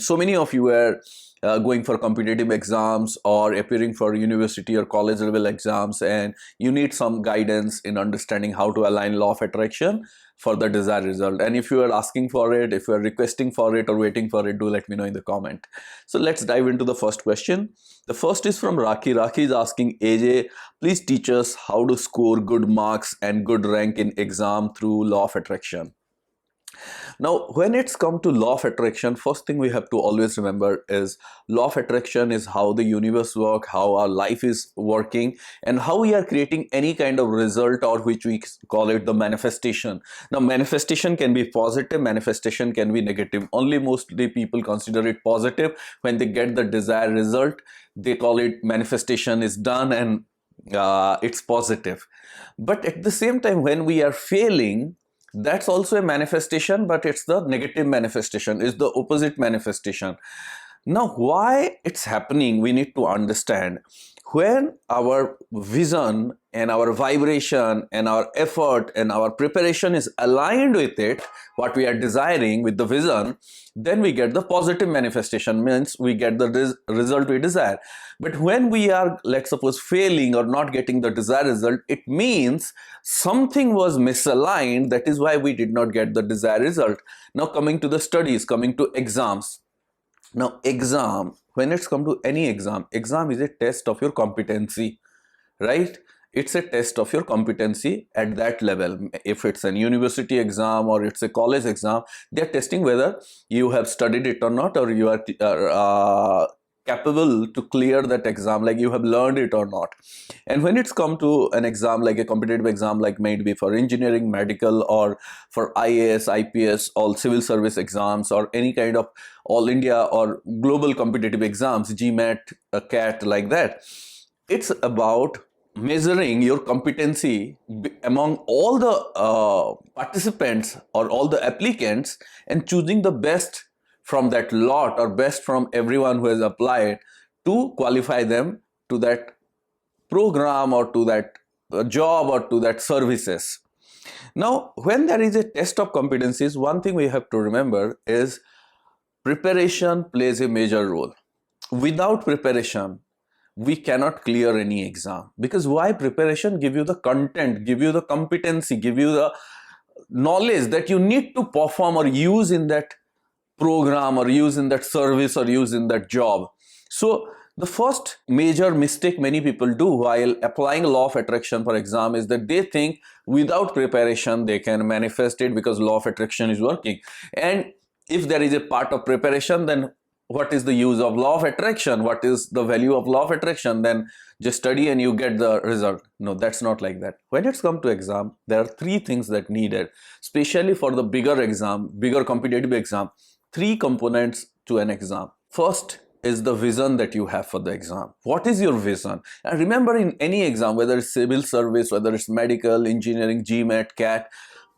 So many of you are going for competitive exams or appearing for university or college level exams, and you need some guidance in understanding how to align law of attraction for the desired result. And if you are asking for it, if you are requesting for it or waiting for it, do let me know in the comment. So let's dive into the first question. The first is from Raki. Raki is asking, AJ, please teach us how to score good marks and good rank in exam through law of attraction. Now, when it's come to law of attraction, first thing we have to always remember is law of attraction is how the universe works, how our life is working, and how we are creating any kind of result, or which we call it the manifestation. Now, manifestation can be positive, manifestation can be negative. Only mostly people consider it positive. When they get the desired result, they call it manifestation is done, and it's positive. But at the same time, when we are failing, that's also a manifestation, but it's the negative manifestation, is the opposite manifestation. Now, why it's happening, we need to understand. When our vision and our vibration and our effort and our preparation is aligned with it, what we are desiring with the vision, then we get the positive manifestation, means we get the result we desire. But when we are, let's suppose, failing or not getting the desired result, it means something was misaligned. That is why we did not get the desired result. Now, coming to the studies, coming to exams. Now, exam, when it's come to any exam, exam is a test of your competency, right? It's a test of your competency at that level. If it's an university exam or it's a college exam, they're testing whether you have studied it or not, or you are capable to clear that exam, like you have learned it or not. And when it's come to an exam, like a competitive exam, like maybe for engineering, medical, or for IAS, IPS, all civil service exams, or any kind of all India or global competitive exams, GMAT, CAT, like that, it's about measuring your competency among all the participants or all the applicants, and choosing the best from that lot, or best from everyone who has applied, to qualify them to that program or to that job or to that services. Now, when there is a test of competencies, one thing we have to remember is preparation plays a major role. Without preparation, we cannot clear any exam. Because why? Preparation give you the content, give you the competency, give you the knowledge that you need to perform or use in that program, or use in that service, or use in that job. So the first major mistake many people do while applying law of attraction for exam is that they think without preparation they can manifest it, because law of attraction is working. And if there is a part of preparation, then what is the use of law of attraction? What is the value of law of attraction? Then just study and you get the result. No, that's not like that. When it's come to exam, there are three things that needed, especially for the bigger exam, bigger competitive exam. Three components to an exam. First is the vision that you have for the exam. What is your vision? And remember, in any exam, whether it's civil service, whether it's medical, engineering, GMAT, CAT,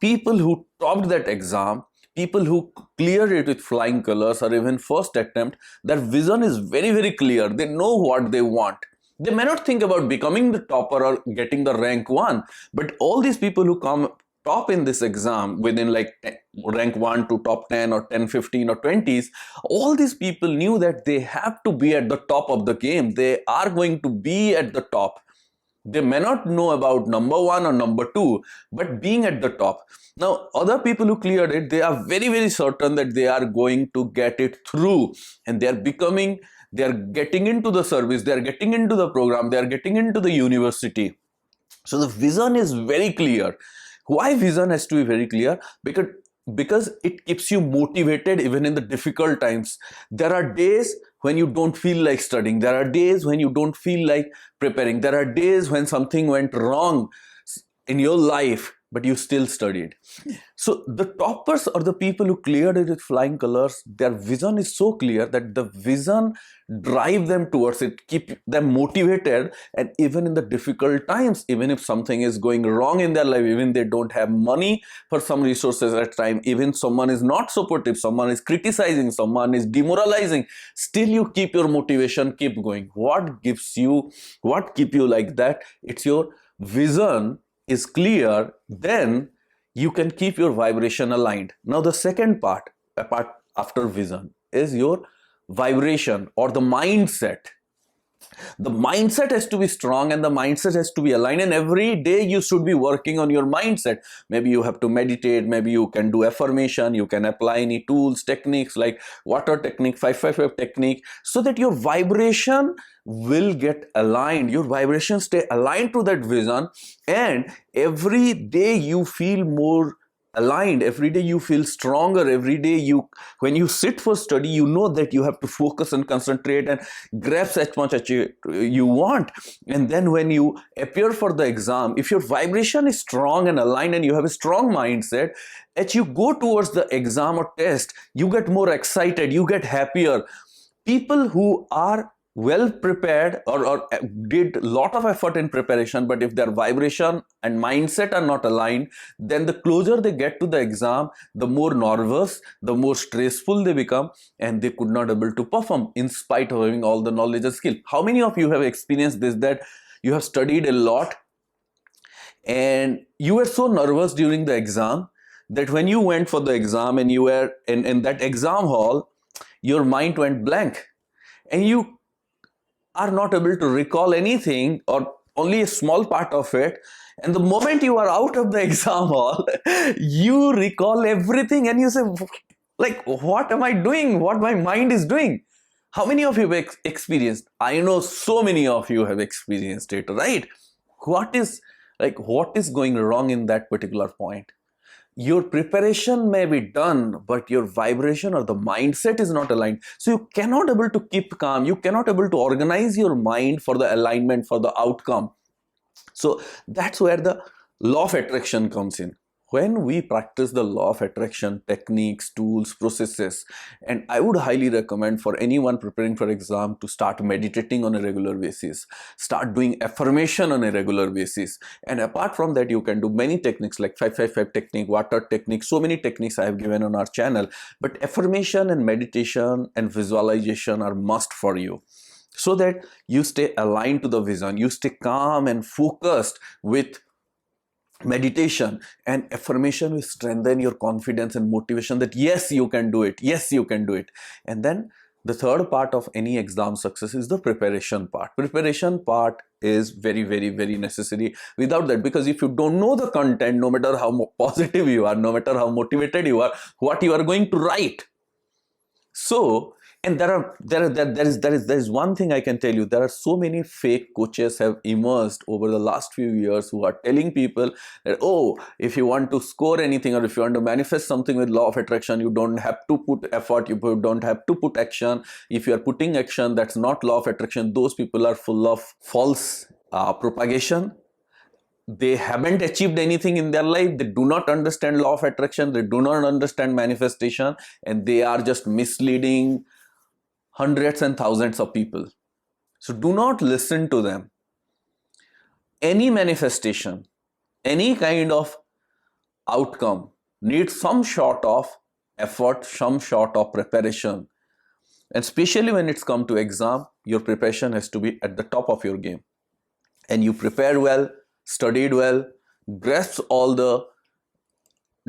people who topped that exam, people who cleared it with flying colors or even first attempt, their vision is very, very clear. They know what they want. They may not think about becoming the topper or getting the rank 1, but all these people who come top in this exam within like rank 1 to top 10 or 10, 15 or 20s, all these people knew that they have to be at the top of the game. They are going to be at the top. They may not know about number 1 or number 2, but being at the top. Now, other people who cleared it, they are very, very certain that they are going to get it through, and they are getting into the service, they are getting into the program, they are getting into the university. So the vision is very clear. Why vision has to be very clear? Because it keeps you motivated even in the difficult times. There are days when you don't feel like studying. There are days when you don't feel like preparing. There are days when something went wrong in your life, but you still studied. So the toppers, or the people who cleared it with flying colors, their vision is so clear that the vision drive them towards it, keep them motivated. And even in the difficult times, even if something is going wrong in their life, even they don't have money for some resources at time, even someone is not supportive, someone is criticizing, someone is demoralizing, still you keep your motivation, keep going. What keep you like that? It's your vision is clear, then you can keep your vibration aligned. Now the second part, apart after vision, is your vibration or the mindset. The mindset has to be strong and the mindset has to be aligned, and every day you should be working on your mindset. Maybe you have to meditate, maybe you can do affirmation, you can apply any tools, techniques like water technique, 555 technique, so that your vibration will get aligned, your vibration stay aligned to that vision, and every day you feel more aligned, every day you feel stronger, every day you, when you sit for study, you know that you have to focus and concentrate and grasp as much as you want. And then when you appear for the exam, if your vibration is strong and aligned and you have a strong mindset, as you go towards the exam or test, you get more excited, you get happier. People who are well prepared or did a lot of effort in preparation, but if their vibration and mindset are not aligned, then the closer they get to the exam, the more nervous, the more stressful they become, and they could not able to perform in spite of having all the knowledge and skill. How many of you have experienced this, that you have studied a lot and you were so nervous during the exam that when you went for the exam and you were in that exam hall, your mind went blank and you are not able to recall anything or only a small part of it. And the moment you are out of the exam hall, you recall everything and you say, like, what am I doing? What my mind is doing? How many of you have experienced? I know so many of you have experienced it, right? What is going wrong in that particular point? Your preparation may be done, but your vibration or the mindset is not aligned. So you cannot able to keep calm, you cannot able to organize your mind for the alignment, for the outcome. So that's where the law of attraction comes in. When we practice the law of attraction techniques, tools, processes, and I would highly recommend for anyone preparing for exam to start meditating on a regular basis, start doing affirmation on a regular basis. And apart from that, you can do many techniques like 555 technique, water technique, so many techniques I have given on our channel. But affirmation and meditation and visualization are must for you, so that you stay aligned to the vision, you stay calm and focused. With meditation and affirmation will strengthen your confidence and motivation that yes, you can do it, yes, you can do it. And then the third part of any exam success is the preparation part. Preparation part is very, very, very necessary. Without that, because if you don't know the content, no matter how positive you are, no matter how motivated you are, what you are going to write. So, and there is one thing I can tell you. There are so many fake coaches have emerged over the last few years who are telling people that, oh, if you want to score anything or if you want to manifest something with law of attraction, you don't have to put effort, you don't have to put action. If you are putting action, that's not law of attraction. Those people are full of false propagation. They haven't achieved anything in their life. They do not understand law of attraction. They do not understand manifestation, and they are just misleading hundreds and thousands of people. So do not listen to them. Any manifestation, any kind of outcome needs some sort of effort, some sort of preparation. And especially when it's come to exam, your preparation has to be at the top of your game. And you prepare well, studied well, grasped all the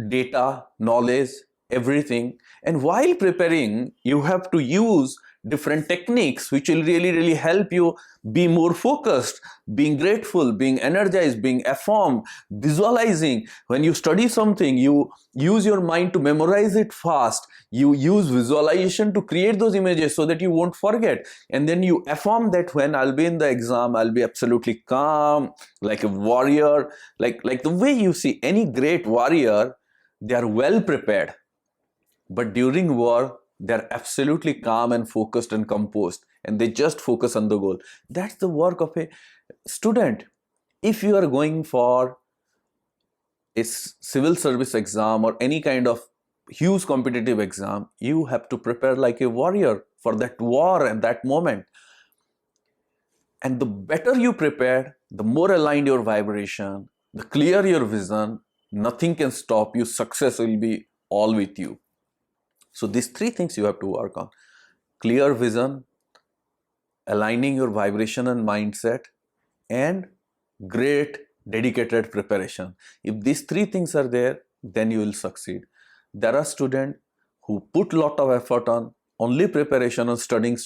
data, knowledge, everything. And while preparing, you have to use different techniques which will really, really help you be more focused, being grateful, being energized, being affirmed, visualizing. When you study something, you use your mind to memorize it fast. You use visualization to create those images so that you won't forget. And then you affirm that when I'll be in the exam, I'll be absolutely calm, like a warrior, like the way you see any great warrior, they are well prepared. But during war, they're absolutely calm and focused and composed, and they just focus on the goal. That's the work of a student. If you are going for a civil service exam or any kind of huge competitive exam, you have to prepare like a warrior for that war and that moment. And the better you prepare, the more aligned your vibration, the clearer your vision, nothing can stop you. Success will be all with you. So these three things you have to work on: clear vision, aligning your vibration and mindset, and great dedicated preparation. If these three things are there, then you will succeed. There are students who put lot of effort on, only preparation on studying,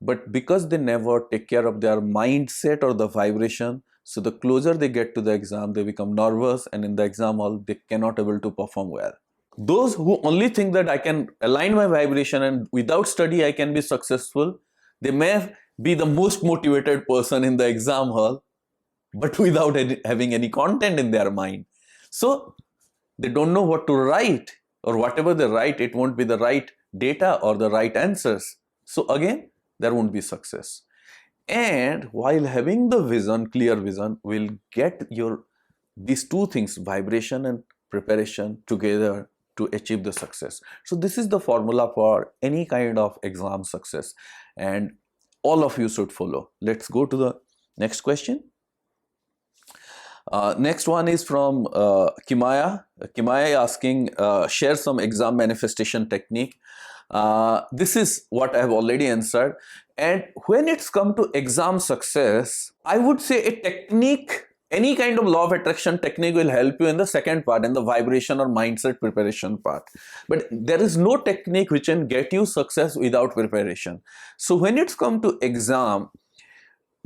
but because they never take care of their mindset or the vibration, so the closer they get to the exam, they become nervous, and in the exam hall, they cannot able to perform well. Those who only think that I can align my vibration and without study I can be successful, they may be the most motivated person in the exam hall, but without having any content in their mind. So they don't know what to write, or whatever they write, it won't be the right data or the right answers. So again, there won't be success. And while having the vision, clear vision, will get your these two things, vibration and preparation, together to achieve the success. So this is the formula for any kind of exam success, and all of you should follow. Let's go to the next question. Next one is from Kimaya. Kimaya asking, share some exam manifestation technique. This is what I have already answered. And when it's come to exam success, I would say a technique, any kind of law of attraction technique will help you in the second part, in the vibration or mindset preparation part. But there is no technique which can get you success without preparation. So when it's come to exam,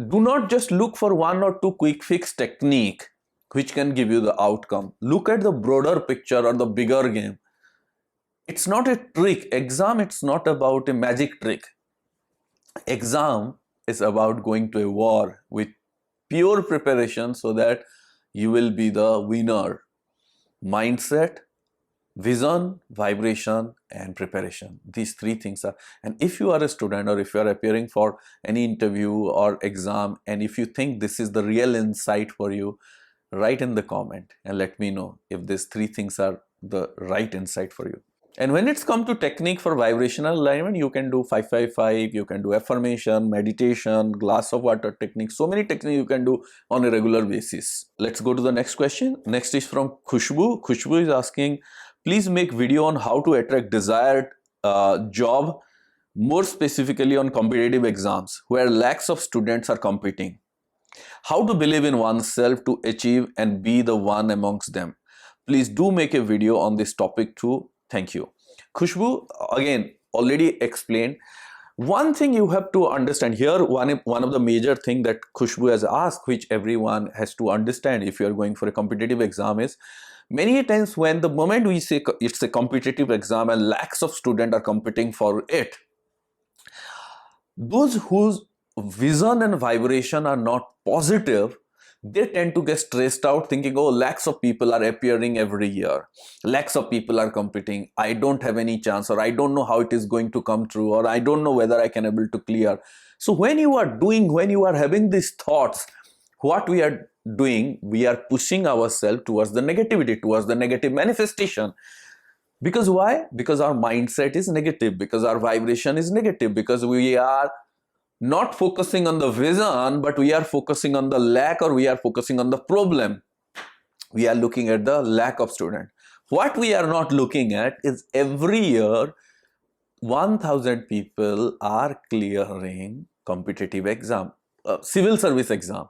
do not just look for one or two quick fix technique which can give you the outcome. Look at the broader picture or the bigger game. It's not a trick. Exam, it's not about a magic trick. Exam is about going to a war with pure preparation so that you will be the winner. Mindset, vision, vibration, and preparation. These three things are, and if you are a student or if you are appearing for any interview or exam, and if you think this is the real insight for you, write in the comment and let me know if these three things are the right insight for you. And when it's come to technique for vibrational alignment, you can do 555, you can do affirmation, meditation, glass of water technique, so many techniques you can do on a regular basis. Let's go to the next question. Next is from Khushbu. Khushbu is asking, please make video on how to attract desired job, more specifically on competitive exams where lakhs of students are competing. How to believe in oneself to achieve and be the one amongst them. Please do make a video on this topic too. Thank you. Khushbu, again, already explained. One thing you have to understand here, one of the major thing that Khushbu has asked, which everyone has to understand if you are going for a competitive exam, is many times when the moment we say it's a competitive exam and lakhs of students are competing for it, those whose vision and vibration are not positive, they tend to get stressed out thinking, oh, lakhs of people are appearing every year, lakhs of people are competing, I don't have any chance, or I don't know how it is going to come true, or I don't know whether I can able to clear. So when you are having these thoughts, what we are doing, we are pushing ourselves towards the negativity, towards the negative manifestation. Because why? Because our mindset is negative, because our vibration is negative, because we are not focusing on the vision, but we are focusing on the lack, or we are focusing on the problem. We are looking at the lack of student. What we are not looking at is every year 1,000 people are clearing competitive exam, civil service exam.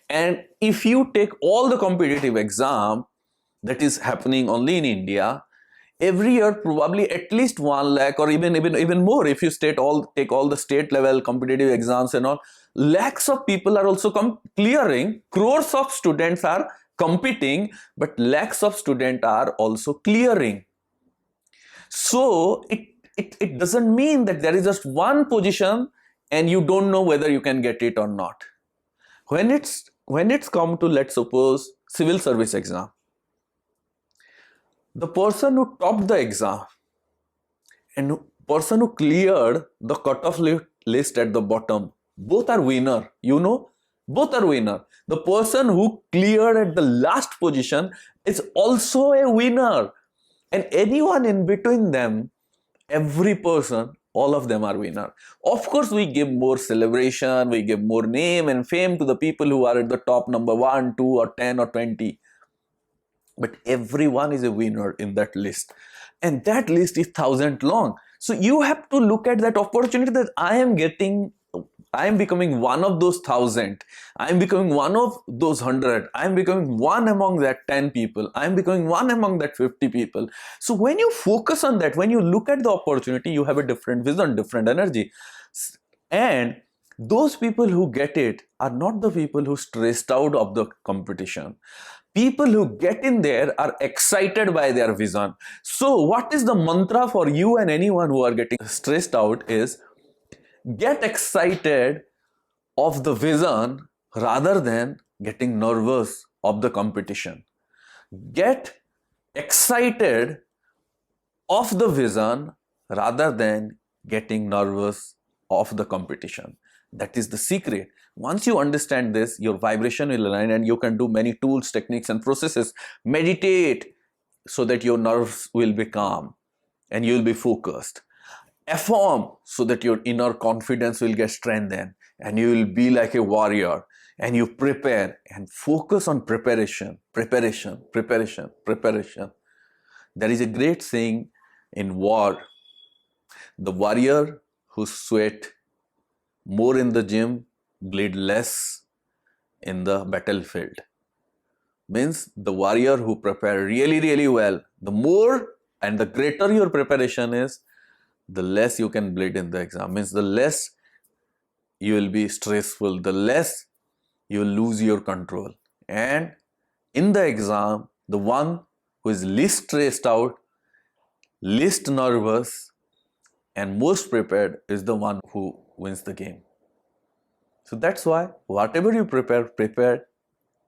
And if you take all the competitive exam that is happening only in India, every year probably at least 1 lakh, or even more if you take all the state level competitive exams and all, lakhs of people are also clearing. Crores of students are competing, but lakhs of students are also clearing. So it doesn't mean that there is just one position and you don't know whether you can get it or not. When it's come to, let's suppose, civil service exam, the person who topped the exam and person who cleared the cutoff list at the bottom, both are winner. Both are winner. The person who cleared at the last position is also a winner. And anyone in between them, every person, all of them are winner. Of course, we give more celebration, we give more name and fame to the people who are at the top, number 1, 2, or 10 or 20. But everyone is a winner in that list. And that list is 1,000 long. So you have to look at that opportunity that I am getting I am becoming one of those 1,000. I am becoming one of those 100. I am becoming one among that 10 people. I am becoming one among that 50 people. So when you focus on that, when you look at the opportunity, you have a different vision, different energy. And those people who get it are not the people who stressed out of the competition. People who get in there are excited by their vision. So what is the mantra for you and anyone who are getting stressed out is get excited of the vision rather than getting nervous of the competition. Get excited of the vision rather than getting nervous of the competition. That is the secret. Once you understand this, your vibration will align and you can do many tools, techniques, and processes. Meditate so that your nerves will be calm and you will be focused. Affirm so that your inner confidence will get strengthened and you will be like a warrior, and you prepare and focus on preparation. There is a great saying in war: the warrior who sweat more in the gym bleed less in the battlefield. Means the warrior who prepare really well, the more and the greater your preparation is, the less you can bleed in the exam. Means the less you will be stressful, the less you will lose your control. And in the exam, the one who is least stressed out, least nervous, and most prepared is the one who wins the game. So that's why whatever you prepare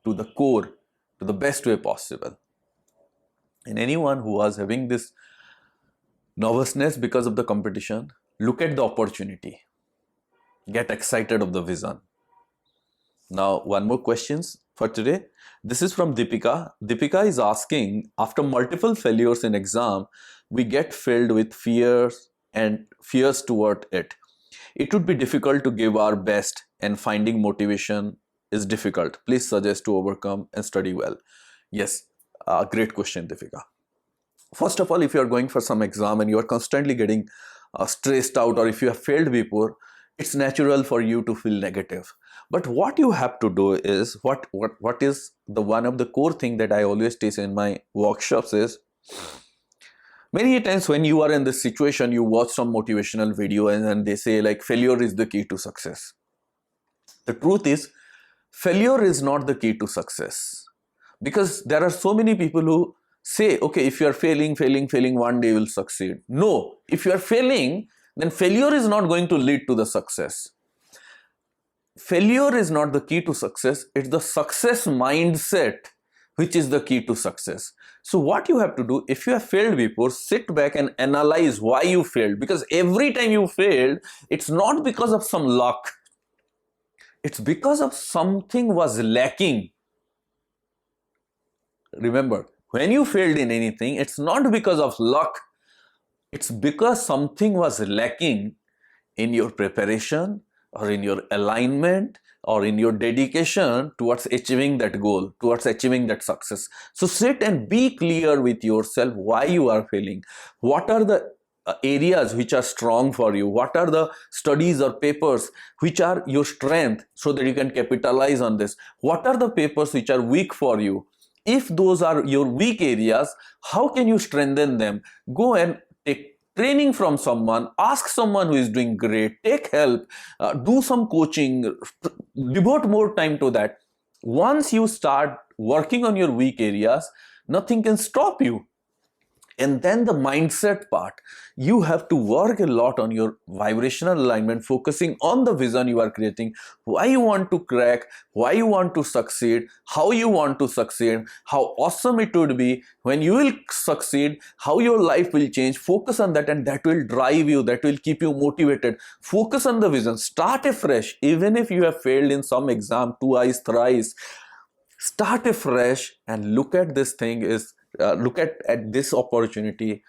to the core, to the best way possible. And anyone who was having this nervousness because of the competition, look at the opportunity. Get excited of the vision. Now, one more questions for today. This is from Deepika. Deepika is asking, after multiple failures in exam, we get filled with fears and fears toward it. It would be difficult to give our best and finding motivation is difficult. Please suggest to overcome and study well. Yes, great question, Deepika. First of all, if you are going for some exam and you are constantly getting stressed out, or if you have failed before, it's natural for you to feel negative. But what you have to do is, what is the one of the core thing that I always teach in my workshops is, many times when you are in this situation, you watch some motivational video and they say like failure is the key to success. The truth is, failure is not the key to success, because there are so many people who say, okay, if you are failing, one day you will succeed. No, if you are failing, then failure is not going to lead to the success. Failure is not the key to success. It's the success mindset which is the key to success. So what you have to do, if you have failed before, sit back and analyze why you failed. Because every time you failed, it's not because of some luck. It's because of something was lacking. Remember, when you failed in anything, it's not because of luck. It's because something was lacking in your preparation, or in your alignment, or in your dedication towards achieving that goal, towards achieving that success. So sit and be clear with yourself why you are failing. What are the areas which are strong for you? What are the studies or papers which are your strength so that you can capitalize on this? What are the papers which are weak for you? If those are your weak areas, how can you strengthen them? Go and take training from someone, ask someone who is doing great, take help, do some coaching, devote more time to that. Once you start working on your weak areas, nothing can stop you. And then the mindset part, you have to work a lot on your vibrational alignment, focusing on the vision you are creating, why you want to crack, why you want to succeed, how you want to succeed, how awesome it would be when you will succeed, how your life will change. Focus on that, and that will drive you, that will keep you motivated. Focus on the vision, start afresh. Even if you have failed in some exam twice, thrice, start afresh and look at this thing is look at this opportunity,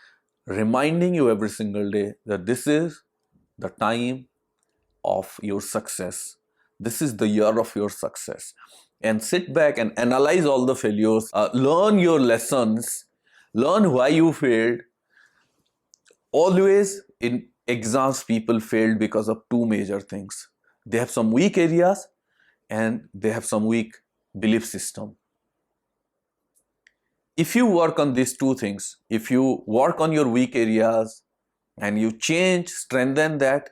reminding you every single day that this is the time of your success. This is the year of your success. And sit back and analyze all the failures, learn your lessons, learn why you failed. Always in exams, people failed because of two major things: They have some weak areas and they have some weak belief system. If you work on these two things, if you work on your weak areas and you change, strengthen that,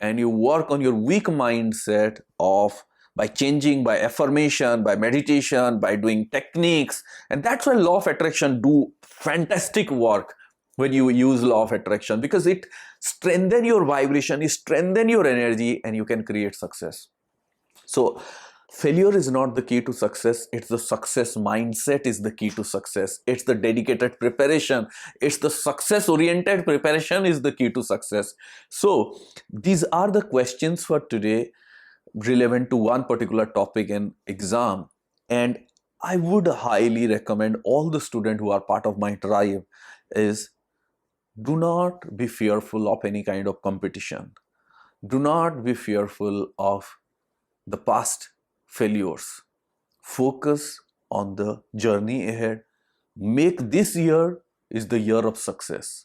and you work on your weak mindset of by changing, by affirmation, by meditation, by doing techniques, and that's why law of attraction do fantastic work when you use law of attraction, because it strengthen your vibration, it strengthen your energy, and you can create success. So failure is not the key to success, it's the success mindset is the key to success. It's the dedicated preparation, it's the success oriented preparation is the key to success. So these are the questions for today relevant to one particular topic in exam, and I would highly recommend all the students who are part of my tribe is, do not be fearful of any kind of competition, do not be fearful of the past failures. Focus on the journey ahead. Make this year is the year of success.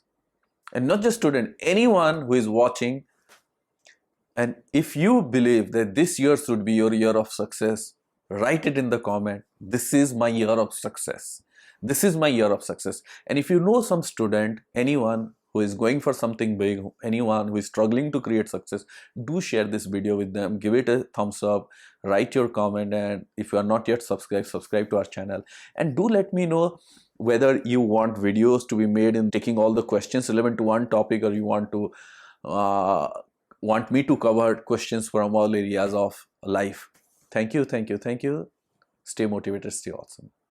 And not just student, anyone who is watching, and if you believe that this year should be your year of success, write it in the comment. This is my year of success. This is my year of success. And if you know some student, anyone who is going for something big, anyone who is struggling to create success, do share this video with them. Give it a thumbs up, write your comment, and if you are not yet subscribed, subscribe to our channel. And do let me know whether you want videos to be made in taking all the questions relevant to one topic, or you want me to cover questions from all areas of life. Thank you, thank you, thank you. Stay motivated, stay awesome.